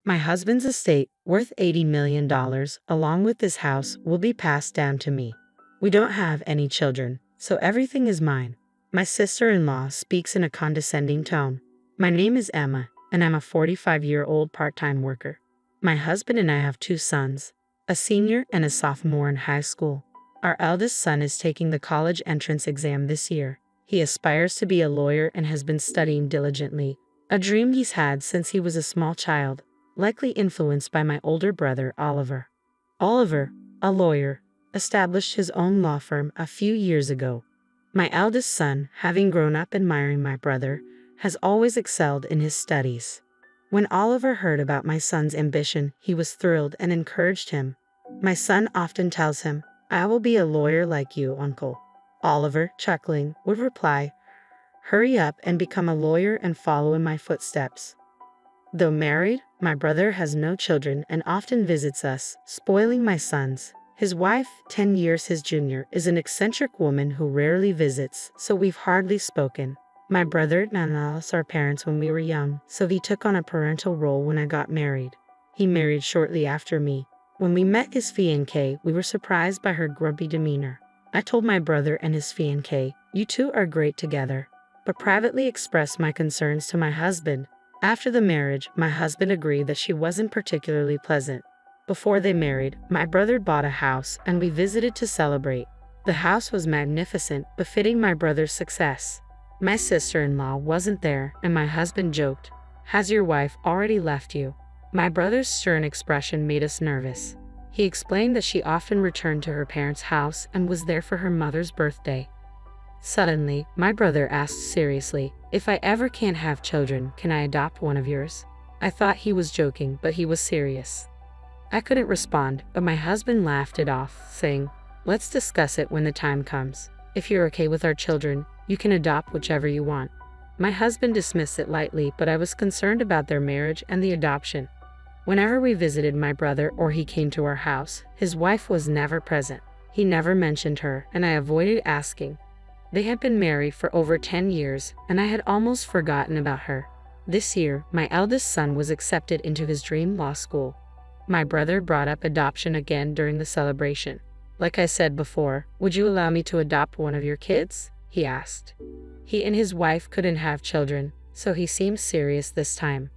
My husband's estate, worth $80 million, along with this house, will be passed down to me. We don't have any children, so everything is mine. My sister-in-law speaks in a condescending tone. My name is Emma, and I'm a 45-year-old part-time worker. My husband and I have two sons, a senior and a sophomore in high school. Our eldest son is taking the college entrance exam this year. He aspires to be a lawyer and has been studying diligently, a dream he's had since he was a small child, likely influenced by my older brother, Oliver. Oliver, a lawyer, established his own law firm a few years ago. My eldest son, having grown up admiring my brother, has always excelled in his studies. When Oliver heard about my son's ambition, he was thrilled and encouraged him. My son often tells him, "I will be a lawyer like you, uncle." Oliver, chuckling, would reply, "Hurry up and become a lawyer and follow in my footsteps." Though married, my brother has no children and often visits us, spoiling my sons. His wife, 10 years his junior, is an eccentric woman who rarely visits, so we've hardly spoken. My brother lost our parents when we were young, so he took on a parental role when I got married. He married shortly after me. When we met his fiancée, we were surprised by her grumpy demeanor. I told my brother and his fiancée, "You two are great together," but privately expressed my concerns to my husband. After the marriage, my husband agreed that she wasn't particularly pleasant. Before they married, my brother bought a house and we visited to celebrate. The house was magnificent, befitting my brother's success. My sister-in-law wasn't there, and my husband joked, "Has your wife already left you?" My brother's stern expression made us nervous. He explained that she often returned to her parents' house and was there for her mother's birthday. Suddenly, my brother asked seriously, "If I ever can't have children, can I adopt one of yours?" I thought he was joking, but he was serious. I couldn't respond, but my husband laughed it off, saying, "Let's discuss it when the time comes. If you're okay with our children, you can adopt whichever you want." My husband dismissed it lightly, but I was concerned about their marriage and the adoption. Whenever we visited my brother or he came to our house, his wife was never present. He never mentioned her, and I avoided asking. They had been married for over 10 years, and I had almost forgotten about her. This year, my eldest son was accepted into his dream law school. My brother brought up adoption again during the celebration. "Like I said before, would you allow me to adopt one of your kids?" he asked. He and his wife couldn't have children, so he seemed serious this time.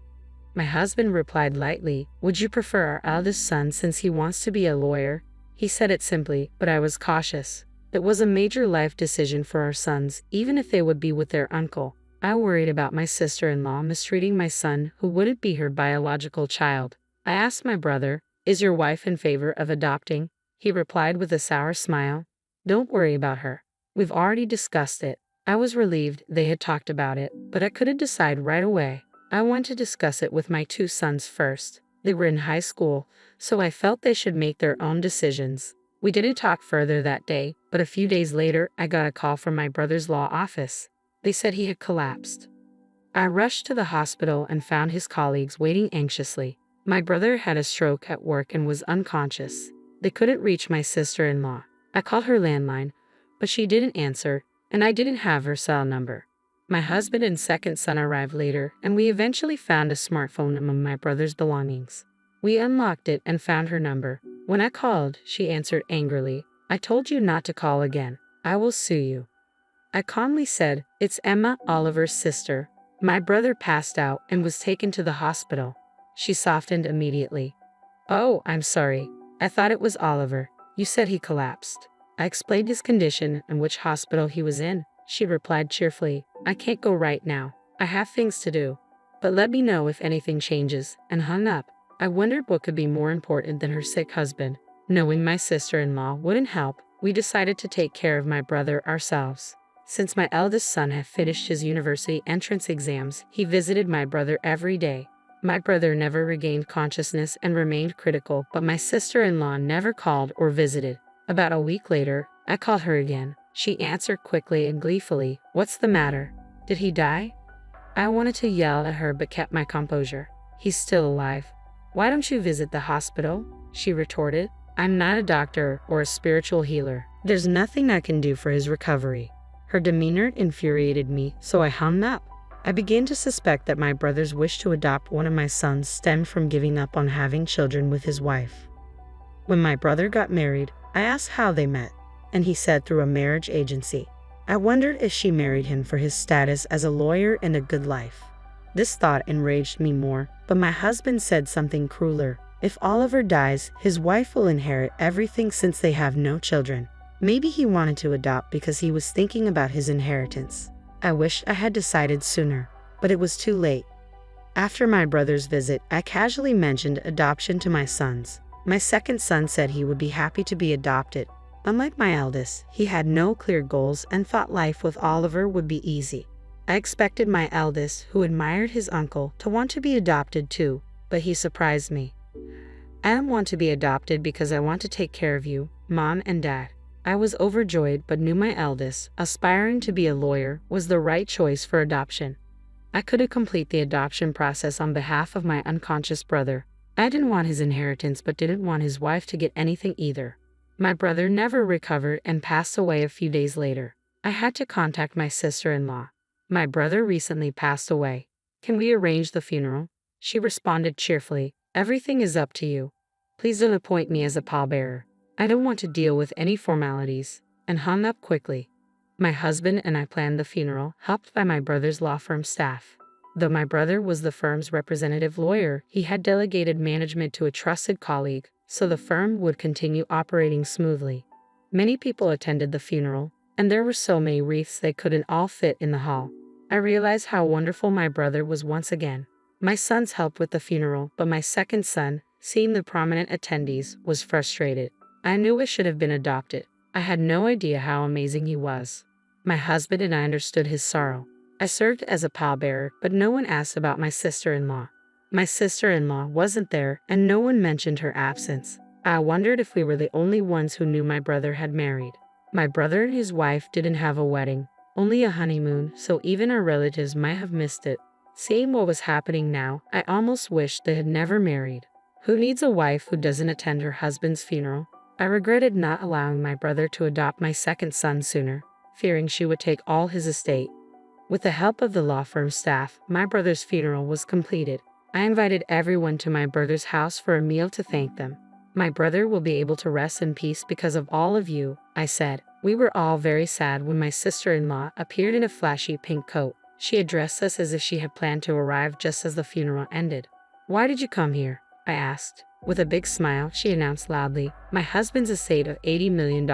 My husband replied lightly, "Would you prefer our eldest son since he wants to be a lawyer?" He said it simply, but I was cautious. It was a major life decision for our sons, even if they would be with their uncle. I worried about my sister-in-law mistreating my son, who wouldn't be her biological child. I asked my brother, "Is your wife in favor of adopting?" He replied with a sour smile, "Don't worry about her. We've already discussed it." I was relieved they had talked about it, but I couldn't decide right away. I wanted to discuss it with my two sons first. They were in high school, so I felt they should make their own decisions. We didn't talk further that day, but a few days later, I got a call from my brother's law office. They said he had collapsed. I rushed to the hospital and found his colleagues waiting anxiously. My brother had a stroke at work and was unconscious. They couldn't reach my sister-in-law. I called her landline, but she didn't answer, and I didn't have her cell number. My husband and second son arrived later, and we eventually found a smartphone among my brother's belongings. We unlocked it and found her number. When I called, she answered angrily, "I told you not to call again. I will sue you." I calmly said, "It's Emma, Oliver's sister. My brother passed out and was taken to the hospital." She softened immediately. "Oh, I'm sorry. I thought it was Oliver. You said he collapsed." I explained his condition and which hospital he was in. She replied cheerfully, "I can't go right now. I have things to do. But let me know if anything changes," and hung up. I wondered what could be more important than her sick husband. Knowing my sister-in-law wouldn't help, we decided to take care of my brother ourselves. Since my eldest son had finished his university entrance exams, he visited my brother every day. My brother never regained consciousness and remained critical, but my sister-in-law never called or visited. About a week later, I called her again. She answered quickly and gleefully, "What's the matter? Did he die?" I wanted to yell at her but kept my composure. "He's still alive." "Why don't you visit the hospital?" she retorted. "I'm not a doctor or a spiritual healer. There's nothing I can do for his recovery." Her demeanor infuriated me, so I hung up. I began to suspect that my brother's wish to adopt one of my sons stemmed from giving up on having children with his wife. When my brother got married, I asked how they met, and he said through a marriage agency. I wondered if she married him for his status as a lawyer and a good life. This thought enraged me more, but my husband said something crueler. If Oliver dies, his wife will inherit everything since they have no children. Maybe he wanted to adopt because he was thinking about his inheritance. I wished I had decided sooner, but it was too late. After my brother's visit, I casually mentioned adoption to my sons. My second son said he would be happy to be adopted. Unlike my eldest, he had no clear goals and thought life with Oliver would be easy. I expected my eldest, who admired his uncle, to want to be adopted too, but he surprised me. I don't want to be adopted because I want to take care of you, Mom and Dad. I was overjoyed but knew my eldest, aspiring to be a lawyer, was the right choice for adoption. I couldn't complete the adoption process on behalf of my unconscious brother. I didn't want his inheritance but didn't want his wife to get anything either. My brother never recovered and passed away a few days later. I had to contact my sister-in-law. My brother recently passed away. Can we arrange the funeral? She responded cheerfully. Everything is up to you. Please don't appoint me as a pallbearer. I don't want to deal with any formalities, and hung up quickly. My husband and I planned the funeral, helped by my brother's law firm staff. Though my brother was the firm's representative lawyer, he had delegated management to a trusted colleague, so the firm would continue operating smoothly. Many people attended the funeral, and there were so many wreaths they couldn't all fit in the hall. I realized how wonderful my brother was once again. My sons helped with the funeral, but my second son, seeing the prominent attendees, was frustrated. I knew I should have been adopted. I had no idea how amazing he was. My husband and I understood his sorrow. I served as a pallbearer, but no one asked about my sister-in-law. My sister-in-law wasn't there, and no one mentioned her absence. I wondered if we were the only ones who knew my brother had married. My brother and his wife didn't have a wedding, only a honeymoon, so even our relatives might have missed it. Seeing what was happening now, I almost wished they had never married. Who needs a wife who doesn't attend her husband's funeral? I regretted not allowing my brother to adopt my second son sooner, fearing she would take all his estate. With the help of the law firm staff, my brother's funeral was completed. I invited everyone to my brother's house for a meal to thank them. My brother will be able to rest in peace because of all of you, I said. We were all very sad when my sister-in-law appeared in a flashy pink coat. She addressed us as if she had planned to arrive just as the funeral ended. Why did you come here? I asked. With a big smile, she announced loudly, my husband's estate of $80 million,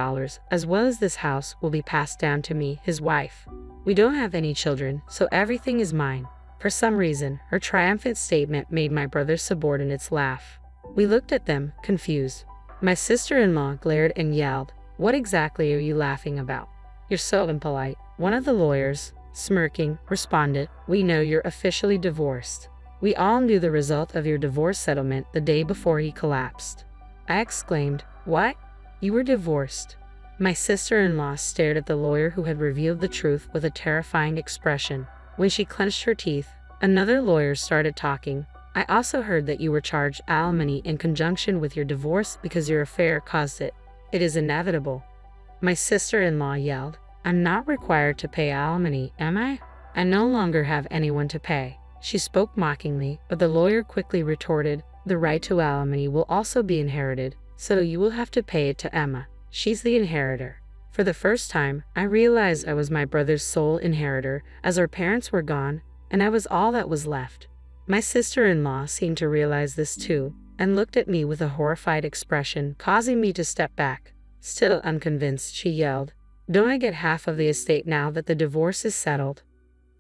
as well as this house, will be passed down to me, his wife. We don't have any children, so everything is mine. For some reason, her triumphant statement made my brother's subordinates laugh. We looked at them, confused. My sister-in-law glared and yelled, what exactly are you laughing about? You're so impolite. One of the lawyers, smirking, responded, we know you're officially divorced. We all knew the result of your divorce settlement the day before he collapsed. I exclaimed, what? You were divorced? My sister-in-law stared at the lawyer who had revealed the truth with a terrifying expression. When she clenched her teeth, another lawyer started talking. I also heard that you were charged alimony in conjunction with your divorce because your affair caused it. It is inevitable. My sister-in-law yelled, I'm not required to pay alimony, am I? I no longer have anyone to pay. She spoke mockingly, but the lawyer quickly retorted, the right to alimony will also be inherited, so you will have to pay it to Emma. She's the inheritor. For the first time, I realized I was my brother's sole inheritor, as our parents were gone, and I was all that was left. My sister-in-law seemed to realize this too, and looked at me with a horrified expression, causing me to step back. Still unconvinced, she yelled, don't I get half of the estate now that the divorce is settled?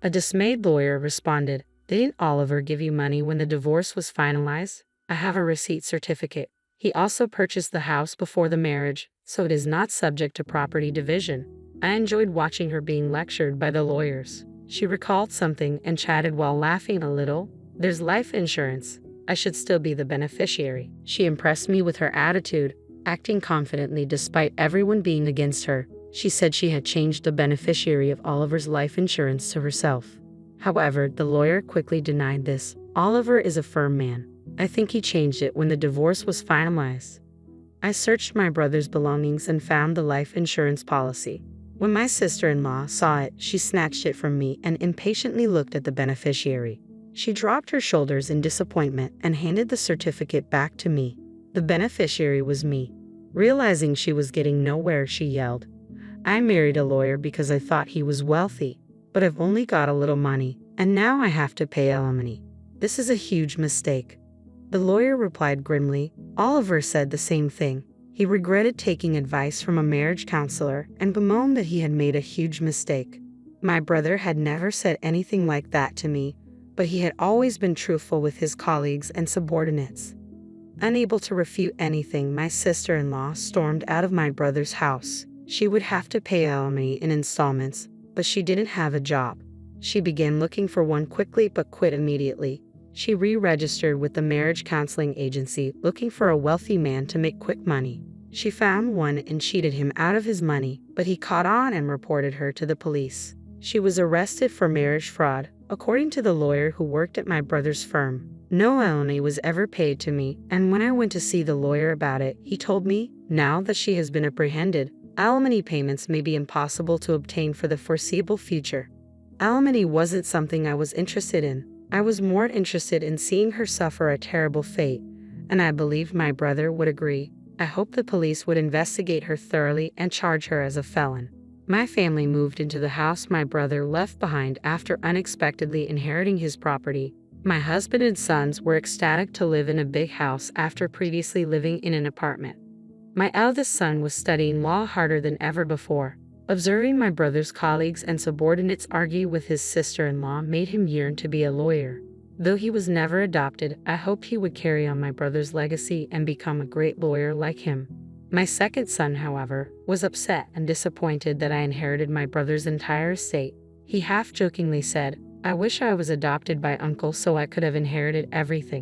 A dismayed lawyer responded, didn't Oliver give you money when the divorce was finalized? I have a receipt certificate. He also purchased the house before the marriage, so it is not subject to property division. I enjoyed watching her being lectured by the lawyers. She recalled something and chatted while laughing a little. There's life insurance. I should still be the beneficiary. She impressed me with her attitude, acting confidently despite everyone being against her. She said she had changed the beneficiary of Oliver's life insurance to herself. However, the lawyer quickly denied this. Oliver is a firm man. I think he changed it when the divorce was finalized. I searched my brother's belongings and found the life insurance policy. When my sister-in-law saw it, she snatched it from me and impatiently looked at the beneficiary. She dropped her shoulders in disappointment and handed the certificate back to me. The beneficiary was me. Realizing she was getting nowhere, she yelled, "I married a lawyer because I thought he was wealthy, but I've only got a little money, and now I have to pay alimony. This is a huge mistake." The lawyer replied grimly. Oliver said the same thing. He regretted taking advice from a marriage counselor and bemoaned that he had made a huge mistake. My brother had never said anything like that to me, but he had always been truthful with his colleagues and subordinates. Unable to refute anything, my sister-in-law stormed out of my brother's house. She would have to pay alimony in installments, but she didn't have a job. She began looking for one quickly but quit immediately. She re-registered with the marriage counseling agency looking for a wealthy man to make quick money. She found one and cheated him out of his money, but he caught on and reported her to the police. She was arrested for marriage fraud, according to the lawyer who worked at my brother's firm. No alimony was ever paid to me, and when I went to see the lawyer about it, he told me, now that she has been apprehended, alimony payments may be impossible to obtain for the foreseeable future. Alimony wasn't something I was interested in. I was more interested in seeing her suffer a terrible fate, and I believed my brother would agree. I hoped the police would investigate her thoroughly and charge her as a felon. My family moved into the house my brother left behind after unexpectedly inheriting his property. My husband and sons were ecstatic to live in a big house after previously living in an apartment. My eldest son was studying law harder than ever before. Observing my brother's colleagues and subordinates argue with his sister-in-law made him yearn to be a lawyer. Though he was never adopted, I hoped he would carry on my brother's legacy and become a great lawyer like him. My second son, however, was upset and disappointed that I inherited my brother's entire estate. He half-jokingly said, "I wish I was adopted by uncle so I could have inherited everything."